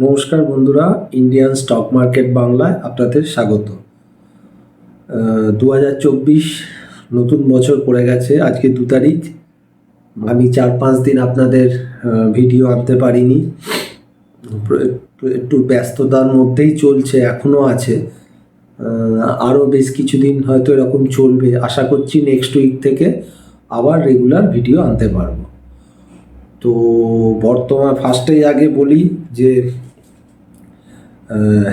নমস্কার বন্ধুরা, Indian stock market বাংলায় আপনাদের স্বাগত। 2024 নতুন বছর পড়ে গেছে। আজকে 2 তারিখ। আমি 4-5 দিন আপনাদের ভিডিও আনতে পারিনি, একটু ব্যস্ততার মধ্যেই চলছে, এখনও আছে। আরও বেশ কিছুদিন হয়তো এরকম চলবে। আশা করছি নেক্সট উইক থেকে আবার রেগুলার ভিডিও আনতে পারবো। তো বর্তমান ফার্স্টেই আগে বলি যে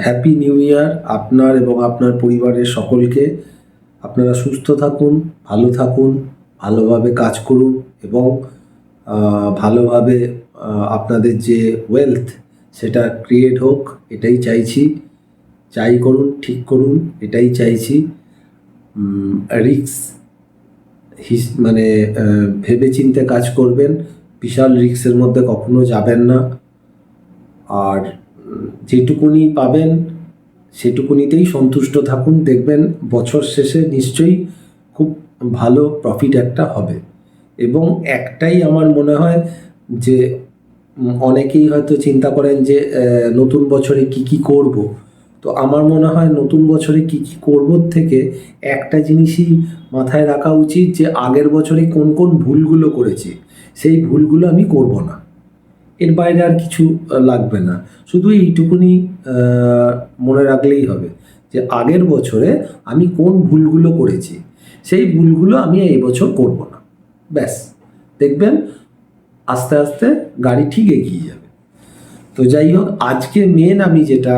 হ্যাপি নিউ ইয়ার আপনার এবং আপনার পরিবারের সকলকে। আপনারা সুস্থ থাকুন, ভালো থাকুন, ভালোভাবে কাজ করুন এবং ভালোভাবে আপনাদের যে ওয়েলথ সেটা ক্রিয়েট হোক, এটাই চাইছি। যাই করুন ঠিক করুন, এটাই চাইছি। রিস্ক মানে ভেবে চিন্তে কাজ করবেন, বিশাল রিস্কের মধ্যে কখনো যাবেন না। আর যেটুকুনি পাবেন সেটুকুনিতেই সন্তুষ্ট থাকুন। দেখবেন বছর শেষে নিশ্চয়ই খুব ভালো প্রফিট একটা হবে। এবং একটাই আমার মনে হয় যে অনেকেই হয়তো চিন্তা করেন যে নতুন বছরে কি করব। তো আমার মনে হয় নতুন বছরে কি করব থেকে একটা জিনিসই মাথায় রাখা উচিত, যে আগের বছরে কোন কোন ভুলগুলো করেছি সেই ভুলগুলো আমি করব না। এর বাইরে আর কিছু লাগবে না। শুধু এইটুকুনি মনে রাখলেই হবে যে আগের বছরে আমি কোন ভুলগুলো করেছি, সেই ভুলগুলো আমি এই বছর করব না। ব্যাস, দেখবেন আস্তে আস্তে গাড়ি ঠিক এগিয়ে যাবে। তো যাই হোক, আজকে মেন আমি যেটা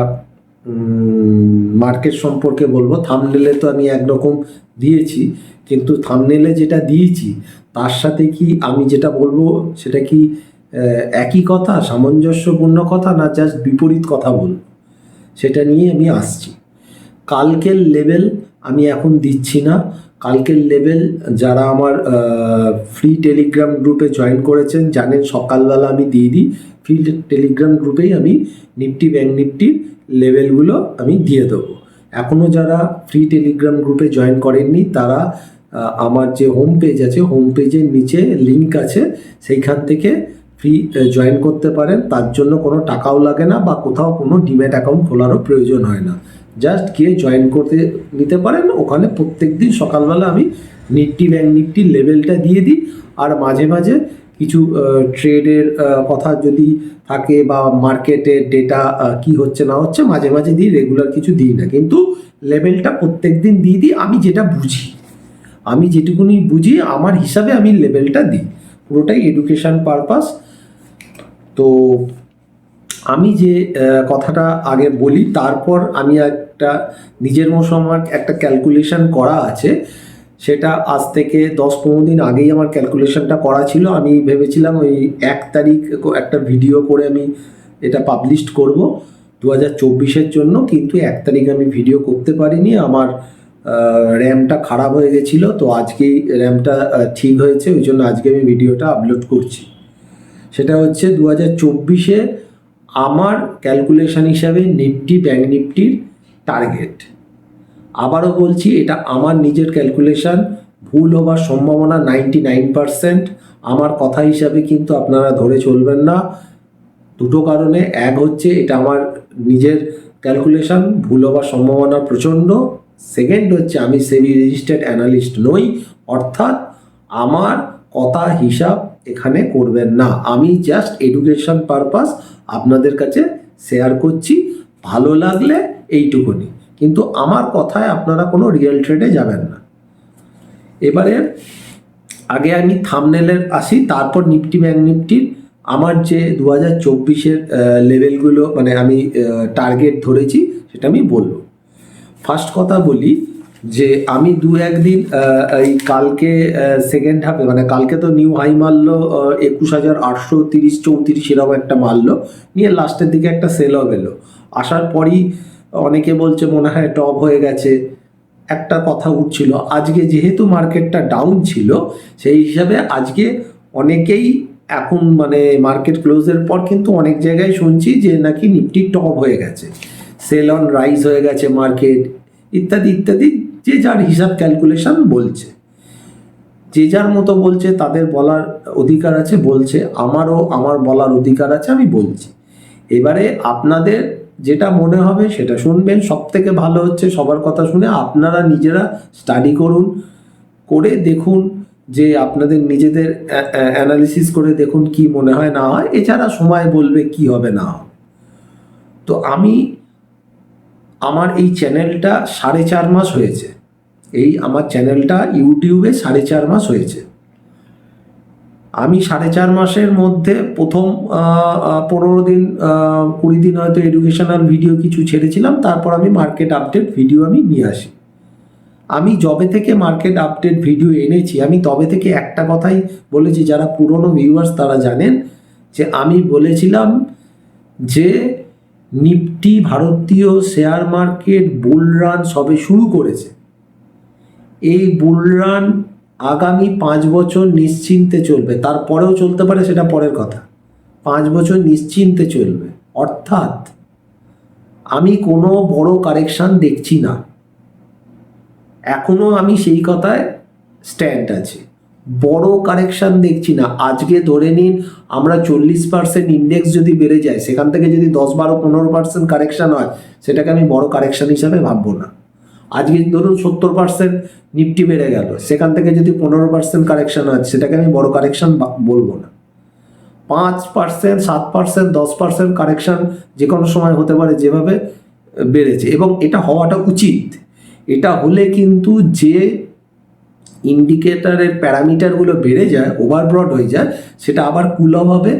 মার্কেট সম্পর্কে বলবো, থাম্বনেলে তো আমি একরকম দিয়েছি, কিন্তু থাম্বনেলে যেটা দিয়েছি তার সাথে কি আমি যেটা বলবো সেটা কি একই কথা, সামঞ্জস্যপূর্ণ কথা, না জাস্ট বিপরীত কথা বলবো, সেটা নিয়ে আমি আসছি। কালকের লেভেল আমি এখন দিচ্ছি না। কালকের লেভেল যারা আমার ফ্রি টেলিগ্রাম গ্রুপে জয়েন করেছেন জানেন, সকালবেলা আমি দিয়ে দিই। ফ্রি টেলিগ্রাম গ্রুপেই আমি নিফটি ব্যাঙ্ক নিফটির লেভেলগুলো আমি দিয়ে দেবো। এখনও যারা ফ্রি টেলিগ্রাম গ্রুপে জয়েন করেননি তারা আমার যে হোম পেজ আছে, হোম পেজের নিচে লিঙ্ক আছে, সেইখান থেকে ফ্রি জয়েন করতে পারেন। তার জন্য কোনো টাকাও লাগে না বা কোথাও কোনো ডিম্যাট অ্যাকাউন্ট খোলারও প্রয়োজন হয় না। জাস্ট গিয়ে জয়েন করতে নিতে পারেন। ওখানে প্রত্যেক দিন সকালবেলা আমি নিফটি ব্যাঙ্ক নিফটির লেভেলটা দিয়ে দিই। আর মাঝে মাঝে কিছু ট্রেডের কথা যদি থাকে বা মার্কেটের ডেটা কি হচ্ছে না হচ্ছে মাঝে মাঝে দিই, রেগুলার কিছু দিই না, কিন্তু লেভেলটা প্রত্যেক দিন দিয়ে দিই। আমি যেটা বুঝি, আমি যেটুকুনি বুঝি আমার হিসাবে আমি লেভেলটা দিই, পুরোটাই এডুকেশন পারপাস। তো আমি যে কথাটা আগে বলি, তারপর আমি একটা নিজের মতো আমার একটা ক্যালকুলেশন করা আছে, সেটা আজ থেকে 10-15 দিন আগেই আমার ক্যালকুলেশনটা করা ছিল। আমি ভেবেছিলাম ওই 1 তারিখ একটা ভিডিও করে আমি এটা পাবলিশ করব 2024-এর জন্য, কিন্তু 1 তারিখ আমি ভিডিও করতে পারিনি। আমার র্যামটা খারাপ হয়ে গেছিলো, তো আজকেই র্যামটা ঠিক হয়েছে, ওই জন্য আজকে আমি ভিডিওটা আপলোড করছি। সেটা হচ্ছে 2024-এ আমার ক্যালকুলেশন হিসাবে নিফটি ব্যাঙ্ক নিফটির টার্গেট। আবারও বলছি, এটা আমার নিজের ক্যালকুলেশন, ভুল হবার সম্ভাবনা 99%। আমার কথা হিসাবে কিন্তু আপনারা ধরে চলবেন না, দুটো কারণে। এক হচ্ছে এটা আমার নিজের ক্যালকুলেশন, ভুল হবার সম্ভাবনা প্রচণ্ড। সেকেন্ড হচ্ছে আমি সেবি রেজিস্টার্ড অ্যানালিস্ট নই, অর্থাৎ আমার কথা হিসাব এখানে করবেন না। আমি জাস্ট এডুকেশন পারপাস আপনাদের কাছে শেয়ার করছি, ভালো লাগলে এইটুকুনি, কিন্তু আমার কথায় আপনারা কোনো রিয়েল ট্রেডে যাবেন না। এবারে আগে আমি থাম্বনেলের আসি, তারপর নিফটি ব্যাঙ্ক নিফটির আমার যে 2024-এর লেভেলগুলো মানে আমি টার্গেট ধরেছি সেটা আমি বলবো। ফার্স্ট কথা বলি যে আমি 2-1 দিন এই কালকে সেকেন্ড হাফে, মানে কালকে তো নিউ হাই মারলো 21,830-34 এরকম একটা মারলো, নিয়ে লাস্টের দিকে একটা সেল অফ এলো। আসার পরই অনেকে বলছে মনে হয় টপ হয়ে গেছে, একটা কথা উঠছিল। আজকে যেহেতু মার্কেটটা ডাউন ছিল, সেই হিসাবে আজকে অনেকেই এখন মানে মার্কেট ক্লোজের পর কিন্তু অনেক জায়গায় শুনছি যে নাকি নিফটি টপ হয়ে গেছে, সেল অন রাইজ হয়ে গেছে মার্কেট, ইত্যাদি ইত্যাদি। যে যার হিসাব ক্যালকুলেশন বলছে, যে যার মতো বলছে, তাদের বলার অধিকার আছে, বলছে। আমারও আমার বলার অধিকার আছে, আমি বলছি। এবারে আপনাদের যেটা মনে হবে সেটা শুনবেন। সব থেকে ভালো হচ্ছে সবার কথা শুনে আপনারা নিজেরা স্টাডি করুন, করে দেখুন যে আপনাদের নিজেদের অ্যানালিসিস করে দেখুন কি মনে হয় না হয়। এছাড়া সময় বলবে কি হবে না হবে। তো আমার এই চ্যানেলটা 4.5 মাস হয়েছে, আমার চ্যানেলটা ইউটিউবে 4.5 মাস হয়েছে। আমি 4.5 মাসের মধ্যে প্রথম 15 দিন 20 দিন হয়তো এডুকেশনাল ভিডিও কিছু ছেড়েছিলাম, তারপর আমি মার্কেট আপডেট ভিডিও আমি নিয়ে আসি। আমি যবে থেকে মার্কেট আপডেট ভিডিও এনেছি, আমি তবে থেকে একটা কথাই বলেছি, যারা পুরনো ভিউয়ার্স তারা জানেন যে আমি বলেছিলাম যে নিফটি ভারতীয় শেয়ার মার্কেট বুল রান সবে শুরু করেছে। এই বুল রান আগামী 5 বছর নিশ্চিন্তে চলবে, তারপরেও চলতে পারে, সেটা পরের কথা। 5 বছর নিশ্চিন্তে চলবে, অর্থাৎ আমি কোনো বড় কারেকশান দেখছি না। এখনো আমি সেই কথায় স্ট্যান্ড আছি, বড় কারেকশান দেখছি না। আজকে ধরে নিন আমরা 40% ইন্ডেক্স যদি বেড়ে যায়, সেখান থেকে যদি 10-12-15% কারেকশান হয়, সেটাকে আমি বড় কারেকশান হিসাবে ভাববো না। আজকে ধরুন 70% নিফটি বেড়ে গেল, সেখান থেকে যদি 15% কারেকশান হয়, সেটাকে আমি বড় কারেকশান বলবো না। 5%, 7%, 10% কারেকশান যে কোনো সময় হতে পারে, যেভাবে বেড়েছে, এবং এটা হওয়াটা উচিত। এটা হলে কিন্তু যে ইন্ডিকেটরের প্যারামিটারগুলো বেড়ে যায়, ওভারব্রড হয়ে যায়, সেটা আবার কুল অফ হবে,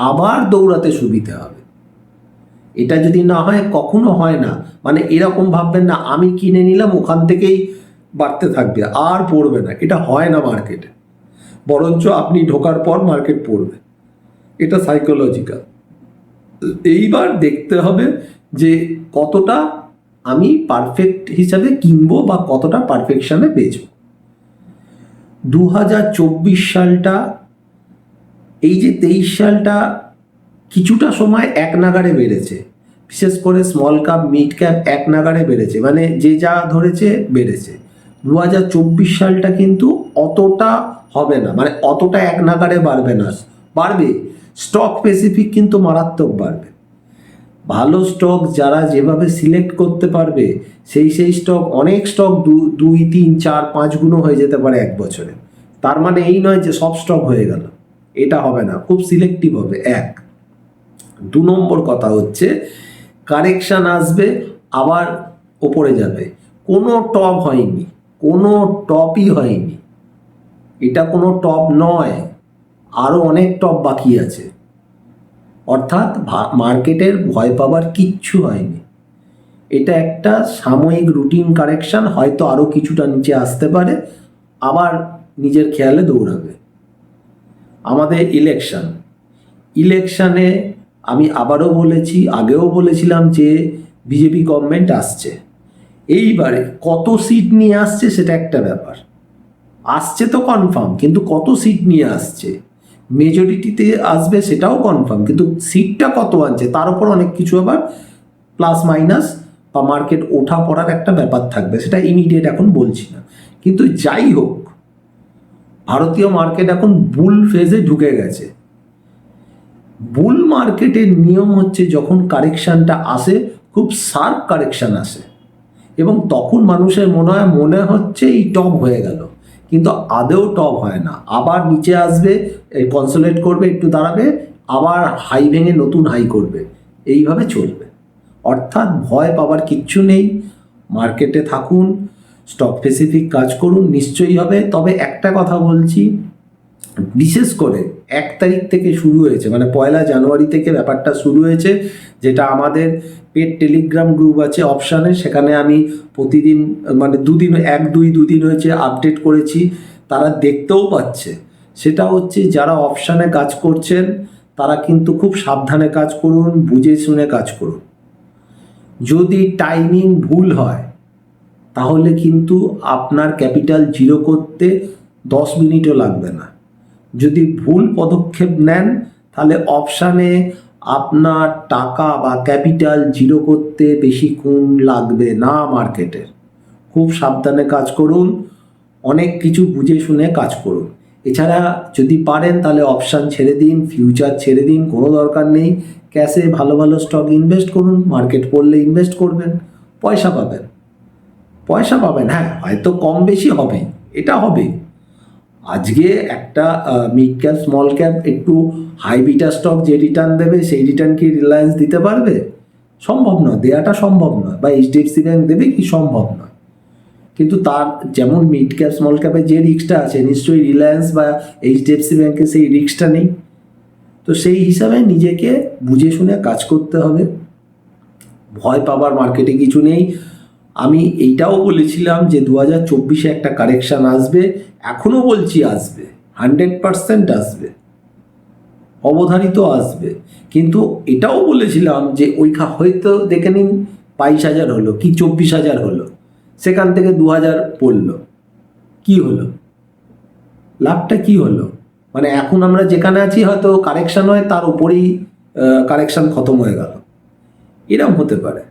আবার দৌড়াতে সুবিধা হবে। এটা যদি না হয়, কখনো হয় না। মানে এরকম ভাববেন না আমি কিনে নিলাম ওখান থেকেই বাড়তে থাকবে আর পড়বে না, এটা হয় না মার্কেটে। বরঞ্চ আপনি ঢোকার পর মার্কেট পড়বে, এটা সাইকোলজিক্যাল। এইবার দেখতে হবে যে কতটা আমি পারফেক্ট হিসাবে কিনবো বা কতটা পারফেকশনে বেচবো। 2024 সালটা, এই যে 23 সালটা কিছুটা সময় এক নাগাড়ে বেড়েছে, বিশেষ করে স্মল ক্যাপ মিড ক্যাপ এক নাগাড়ে বেড়েছে, মানে যে যা ধরেছে বেড়েছে। 2024 সালটা কিন্তু অতটা হবে না, মানে অতটা এক নাগাড়ে বাড়বে না, বাড়বে স্টক স্পেসিফিক, কিন্তু মারাত্মক বাড়বে। ভালো স্টক যারা যেভাবে সিলেক্ট করতে পারবে, সেই স্টক, অনেক স্টক 2, 3, 4, 5 গুণও হয়ে যেতে পারে এক বছরে। তার মানে এই নয় যে সব স্টক হয়ে গেল, এটা হবে না, খুব সিলেক্টিভ হবে। 1, 2 নম্বর কথা হচ্ছে কারেকশান আসবে, আবার ওপরে যাবে। কোনো টপ হয়নি, কোনো টপই হয়নি, এটা কোনো টপ নয়, আরও অনেক টপ বাকি আছে। অর্থাৎ মার্কেটের ভয় পাবার কিচ্ছু হয়নি। এটা একটা সাময়িক রুটিন কারেকশান, হয়তো আরও কিছুটা নিচে আসতে পারে, আবার নিজের খেয়ালে দৌড়াবে। আমাদের ইলেকশানে আমি আবারও বলেছি, আগেও বলেছিলাম যে বিজেপি গভর্নমেন্ট আসছে। এইবারে কত সিট নিয়ে আসছে সেটা একটা ব্যাপার, আসছে তো কনফার্ম, কিন্তু কত সিট নিয়ে আসছে, মেজরিটিতে আসবে সেটাও কনফার্ম, কিন্তু সিটটা কত আনছে তার উপর অনেক কিছু আবার প্লাস মাইনাস বা মার্কেট ওঠা পড়ার একটা ব্যাপার থাকবে, সেটা ইমিডিয়েট এখন বলছি না। কিন্তু যাই হোক, ভারতীয় মার্কেট এখন বুল ফেজে ঢুকে গেছে। বুল মার্কেটের নিয়ম হচ্ছে যখন কারেকশানটা আসে, খুব শার্প কারেকশান আসে, এবং তখন মানুষের মনে হচ্ছে এই টপ হয়ে গেল, কিন্তু আদেও টপ হয় না, আবার নিচে আসবে, কনসোলিডেট করবে, একটু দাঁড়াবে, আবার হাই ভেঙে নতুন হাই করবে, এইভাবে চলবে। অর্থাৎ ভয় পাবার কিচ্ছু নেই, মার্কেটে থাকুন, স্টক স্পেসিফিক কাজ করুন, নিশ্চয়ই হবে। তবে একটা কথা বলছি, বিশেষ করে 1 তারিখ থেকে শুরু হয়েছে, মানে 1 জানুয়ারি থেকে ব্যাপারটা শুরু হয়েছে, যেটা আমাদের পেড টেলিগ্রাম গ্রুপ আছে অপশানে, সেখানে আমি প্রতিদিন, মানে 2 দিন হয়েছে আপডেট করেছি, তারা দেখতেও পাচ্ছে। সেটা হচ্ছে যারা অপশানে কাজ করছেন তারা কিন্তু খুব সাবধানে কাজ করুন, বুঝে শুনে কাজ করুন। যদি টাইমিং ভুল হয় তাহলে কিন্তু আপনার ক্যাপিটাল জিরো করতে 10 মিনিটও লাগবে না। যদি ভুল পদক্ষেপ নেন তাহলে অপশানে আপনার টাকা বা ক্যাপিটাল জিরো করতে বেশিক্ষণ লাগবে না মার্কেটের। খুব সাবধানে কাজ করুন, অনেক কিছু বুঝে শুনে কাজ করুন। এছাড়া যদি পারেন তাহলে অপশান ছেড়ে দিন, ফিউচার ছেড়ে দিন, কোনো দরকার নেই। ক্যাশে ভালো ভালো স্টক ইনভেস্ট করুন, মার্কেট পড়লে ইনভেস্ট করবেন, পয়সা পাবেন। পয়সা পাবেন, হ্যাঁ হয়তো কম বেশি হবে, এটা হবে। আজকে একটা মিড ক্যাপ স্মল ক্যাপ একটু হাই বিটা স্টক যে রিটার্ন দেবে সেই রিটার্ন কি রিলায়েন্স দিতে পারবে? সম্ভব নয়, দেওয়াটা সম্ভব নয়। বা এইচডিএফসি ব্যাংক দেবে কি? সম্ভব নয়। কিন্তু তার যেমন মিড ক্যাপ স্মল ক্যাপে যে রিস্কটা আছে, নিশ্চয়ই রিলায়েন্স বা এইচডিএফসি ব্যাংকে সেই রিস্কটা নেই। তো সেই হিসাবে নিজেকে বুঝে শুনে কাজ করতে হবে। ভয় পাবার মার্কেটে কিছু নেই। আমি এইটাও বলেছিলাম যে 2024-এ একটা কারেকশান আসবে, এখনও বলছি আসবে, 100% আসবে, অবধারিত আসবে। কিন্তু এটাও বলেছিলাম যে হয়তো দেখে নিন 22,000 হলো কি 24,000 হলো, সেখান থেকে 2,000 পড়লো, কি হলো? লাভটা কি হলো? মানে এখন আমরা যেখানে আছি হয়তো কারেকশান হয়, তার উপরেই কারেকশান খতম হয়ে গেল, এরকম হতে পারে।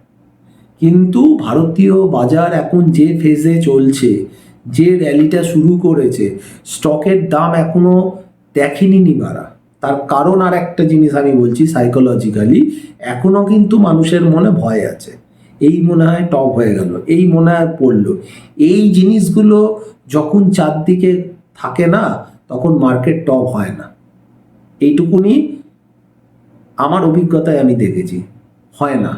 কিন্তু ভারতীয় বাজার এখন যে ফেজে চলছে, যে র্যালিটা শুরু করেছে, স্টকের দাম এখনো দেখেনি নিবারা। তার কারণ আর একটা জিনিস আমি বলছি, সাইকোলজিক্যালি এখনো কিন্তু মানুষের মনে ভয় আছে। এই মনে হয় টপ হয়ে গেল, এই মনে হয় পড়লো। এই জিনিসগুলো যখন চারদিকে থাকে না, তখন মার্কেট টপ হয় না। এইটুকুনি আমার অভিজ্ঞতায় আমি দেখেছি, হয় না।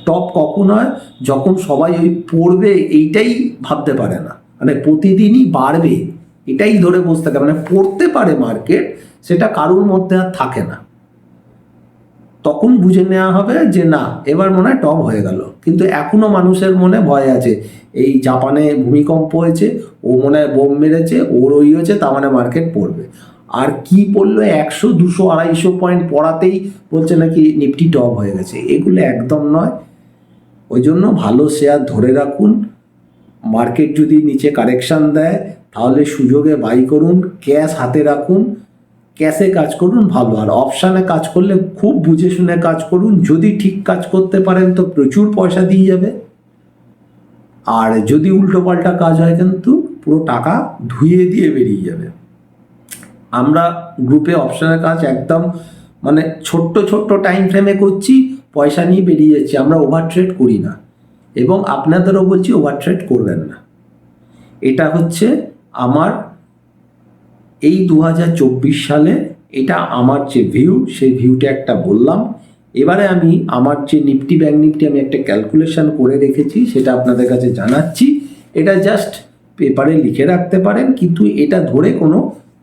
টপ কখন হয়? যখন সবাই ওই পড়বে এইটাই ভাবতে পারে না, মানে প্রতিদিনই বাড়বে এটাই ধরে বসে থাকে, মানে পড়তে পারে মার্কেট, সেটা কারোর মধ্যে আর থাকে না। তখন বুঝে নেওয়া হবে যে না, এবার মনে হয় টপ হয়ে গেল। কিন্তু এখনো মানুষের মনে ভয় আছে, এই জাপানে ভূমিকম্প হয়েছে, ও মনে হয় বোম মেরেছে, ওর ওই হয়েছে, তার মানে মার্কেট পড়বে। আর কি পড়লো, 100, 200, 250 পয়েন্ট পড়াতেই বলছে নাকি নিফটি টপ হয়ে গেছে। এগুলো একদম নয়। ওই জন্য ভালো শেয়ার ধরে রাখুন। মার্কেট যদি নিচে কারেকশান দেয় তাহলে সুযোগে বাই করুন, ক্যাশ হাতে রাখুন, ক্যাশে কাজ করুন ভালো। আর অপশানে কাজ করলে খুব বুঝে শুনে কাজ করুন। যদি ঠিক কাজ করতে পারেন তো প্রচুর পয়সা দিয়ে যাবে, আর যদি উল্টো পাল্টা কাজ হয় কিন্তু পুরো টাকা ধুয়ে দিয়ে বেরিয়ে যাবে। আমরা গ্রুপে অপশানের কাজ একদম মানে ছোট্ট ছোট্ট টাইম ফ্রেমে করছি, পয়সা নিয়ে বেরিয়ে যাচ্ছি। আমরা ওভার ট্রেড করি না, এবং আপনাদেরও বলছি ওভার ট্রেড করবেন না। এটা হচ্ছে আমার এই 2024 সালে এটা আমার যে ভিউ, সেই ভিউটা একটা বললাম। এবারে আমি আমার যে নিফটি ব্যাংক নিফটি আমি একটা ক্যালকুলেশন করে রেখেছি, সেটা আপনাদের কাছে জানাচ্ছি। এটা জাস্ট পেপারে লিখে রাখতে পারেন, কিন্তু এটা ধরে কোনো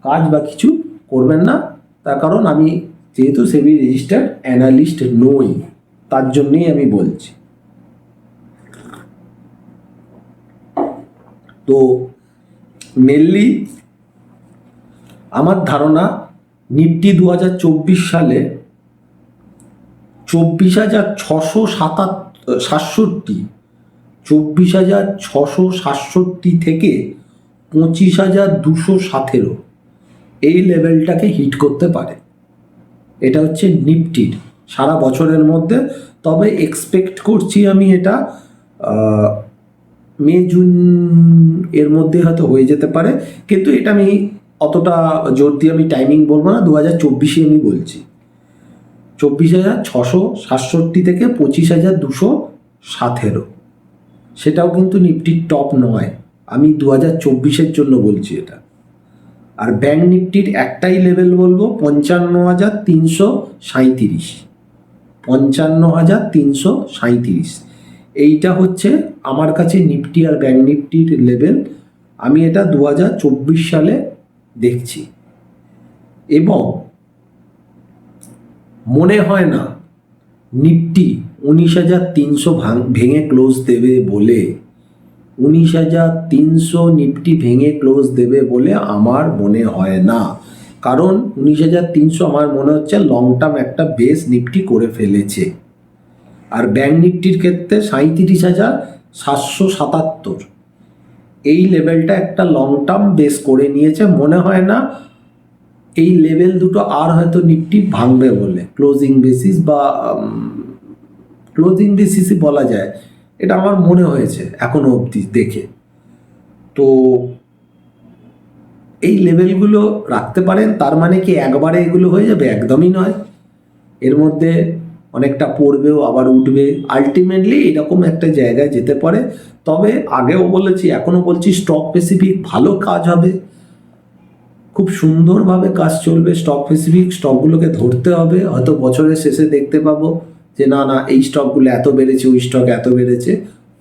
কাজ বা কিছু করবেন না। তার কারণ আমি যেহেতু সেবি রেজিস্টার্ড অ্যানালিস্ট নই, তার জন্যই আমি বলছি। তো মেনলি আমার ধারণা নিফটি 2024 সালে 24,667, 24,667 থেকে 25,217 এই লেভেলটাকে হিট করতে পারে। এটা হচ্ছে নিফটির সারা বছরের মধ্যে। তবে এক্সপেক্ট করছি আমি এটা মে জুন এর মধ্যে হয়তো হয়ে যেতে পারে, কিন্তু এটা আমি অতটা জোর দিয়ে আমি টাইমিং বলবো না। 2024-এ আমি বলছি 24,667 থেকে 25,217, সেটাও কিন্তু নিফটির টপ নয়। আমি 2024-এর জন্য বলছি এটা। আর ব্যাংক নিফটির একটাই লেভেল বলবো, 55,337, 55,337। এইটা হচ্ছে আমার কাছে নিফটি আর ব্যাংক নিফটির লেভেল। আমি এটা 2024 সালে দেখছি, এবং মনে হয় না নিফটি 19,300 ভেঙে ক্লোজ দেবে বলে, 19,300 নিফটি ভেঙে ক্লোজ দেবে বলে আমার মনে হয় না। কারণ 19,300 আমার মনে হচ্ছে লং টার্ম একটা বেস নিফটি করে ফেলেছে। আর ব্যাংক নিফটির ক্ষেত্রে 37,777 এই লেভেলটা একটা লং টার্ম বেস করে নিয়েছে। মনে হয় না এই লেভেল দুটো আর হয়তো নিফটি ভাঙবে বলে, ক্লোজিং বেসিস বা ক্লোজিং বেসিসই বলা যায়, এটা আমার মনে হয়েছে এখনো অবধি দেখে। তো এই লেভেলগুলো রাখতে পারেন। তার মানে কি একবারে এগুলো হয়ে যাবে? একদমই নয়। এর মধ্যে অনেকটা পড়বেও আবার উঠবে, আলটিমেটলি এরকম একটা জায়গায় যেতে পারে। তবে আগেও বলেছি, এখনও বলছি, স্টক স্পেসিফিক ভালো কাজ হবে, খুব সুন্দরভাবে কাজ চলবে। স্টক স্পেসিফিক স্টকগুলোকে ধরতে হবে, হয়তো বছরের শেষে দেখতে পাবো যে না না এই স্টকগুলো এত বেড়েছে, ওই স্টক এত বেড়েছে,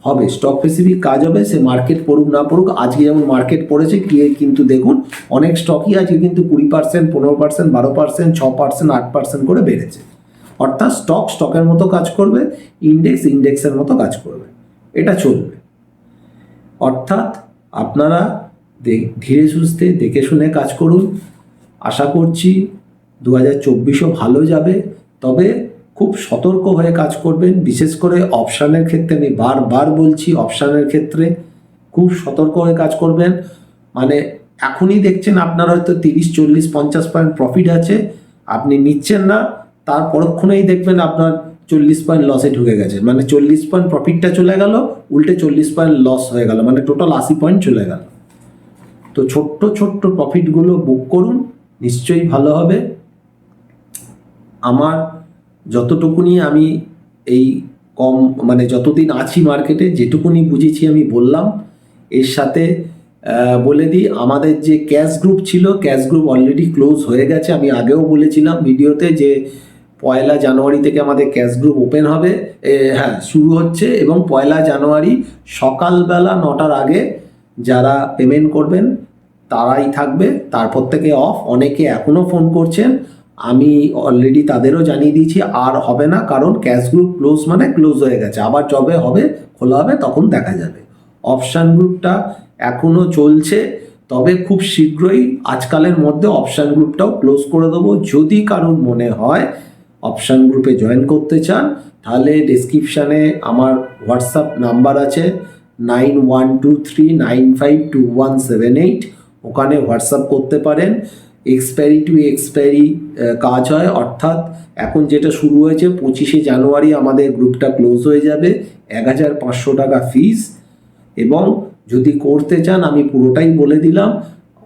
হবে স্টক স্পেসিফিক কাজ হবে। সে মার্কেট পড়ুক না পড়ুক, আজকে যেমন মার্কেট পড়েছে কি, কিন্তু দেখুন অনেক স্টকই আজকে কিন্তু 20%, 15%, 12%, 6%, 8% করে বেড়েছে। অর্থাৎ স্টকের মতো কাজ করবে, ইন্ডেক্সের মতো কাজ করবে, এটা চলবে। অর্থাৎ আপনারা ধীরে সুস্থে দেখে শুনে কাজ করুন। আশা করছি 2024ও ভালো যাবে, তবে খুব সতর্ক হয়ে কাজ করবেন। বিশেষ করে অপশানের ক্ষেত্রে আমি বারবার বলছি, অপশানের ক্ষেত্রে খুব সতর্ক হয়ে কাজ করবেন। মানে এখনই দেখছেন আপনার হয়তো 30, 40, 50 পয়েন্ট প্রফিট আছে, আপনি নিচ্ছেন না, তার পরক্ষণেই দেখবেন আপনার 40 পয়েন্ট লসে ঢুকে গেছে। মানে 40 পয়েন্ট প্রফিটটা চলে গেল, উল্টে 40 পয়েন্ট লস হয়ে গেল, মানে টোটাল 80 পয়েন্ট চলে গেল। তো ছোট্ট ছোট্ট প্রফিটগুলো বুক করুন, নিশ্চয়ই ভালো হবে। আমার যতটুকুনি আমি এই মানে যতদিন আছি মার্কেটে, যেটুকুনি বুঝেছি আমি বললাম। এর সাথে বলে দিই, আমাদের যে ক্যাশ গ্রুপ ছিল, ক্যাশ গ্রুপ অলরেডি ক্লোজ হয়ে গেছে। আমি আগেও বলেছিলাম ভিডিওতে যে 1 জানুয়ারি থেকে আমাদের ক্যাশ গ্রুপ ওপেন হবে, হ্যাঁ শুরু হচ্ছে, এবং 1 জানুয়ারি সকালবেলা 9টার আগে যারা পেমেন্ট করবেন তারাই থাকবে, তারপর থেকে অফ। অনেকে এখনও ফোন করছেন, আমি অলরেডি তাদেরও জানিয়ে দিয়েছি আর হবে না, কারণ ক্যাশ গ্রুপ ক্লোজ মানে ক্লোজ হয়ে গেছে। আবার যবে হবে খোলা হবে তখন দেখা যাবে। অপশান গ্রুপটা এখনও চলছে, তবে খুব শীঘ্রই আজকালের মধ্যে অপশান গ্রুপটাও ক্লোজ করে দেবো। যদি কারোর মনে হয় অপশান গ্রুপে জয়েন করতে চান, তাহলে ডেসক্রিপশানে আমার হোয়াটসঅ্যাপ নাম্বার আছে 9123952178, ওখানে হোয়াটসঅ্যাপ করতে পারেন। এক্সপায়ারি টু এক্সপায়ারি কাজ হয়, অর্থাৎ এখন যেটা শুরু হয়েছে 25 জানুয়ারি আমাদের গ্রুপটা ক্লোজ হয়ে যাবে। 1500 টাকা ফিস, এবং যদি করতে চান আমি পুরোটাই বলে দিলাম।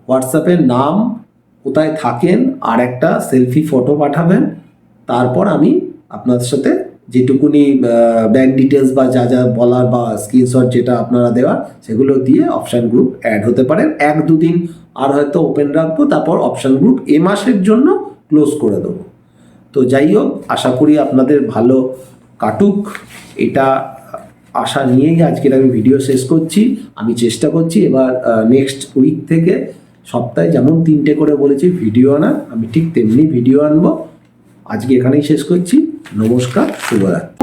হোয়াটসঅ্যাপের নাম, কোথায় থাকেন, আর একটা সেলফি ফটো পাঠাবেন, তারপর আমি আপনাদের সাথে যেটুকুনি ব্যাংক ডিটেলস বা যা যা বলার বা স্ক্রিনশট যেটা আপনারা দেওয়ার, সেগুলো দিয়ে অপশান গ্রুপ অ্যাড হতে পারেন। 1-2 দিন আর হয়তো ওপেন রাখবো, তারপর অপশান গ্রুপ মাসের জন্য ক্লোজ করে দেবো। তো যাই হোক, আশা করি আপনাদের ভালো কাটুক, এটা আশা নিয়েই আজকের আমি ভিডিও শেষ করছি। আমি চেষ্টা করছি এবার নেক্সট উইক থেকে সপ্তাহে যেমন 3টে করে বলেছি ভিডিও আনার, আমি ঠিক তেমনি ভিডিও আনবো। আজকে এখানেই শেষ করছি। নমস্কার, শুভরাত্রি।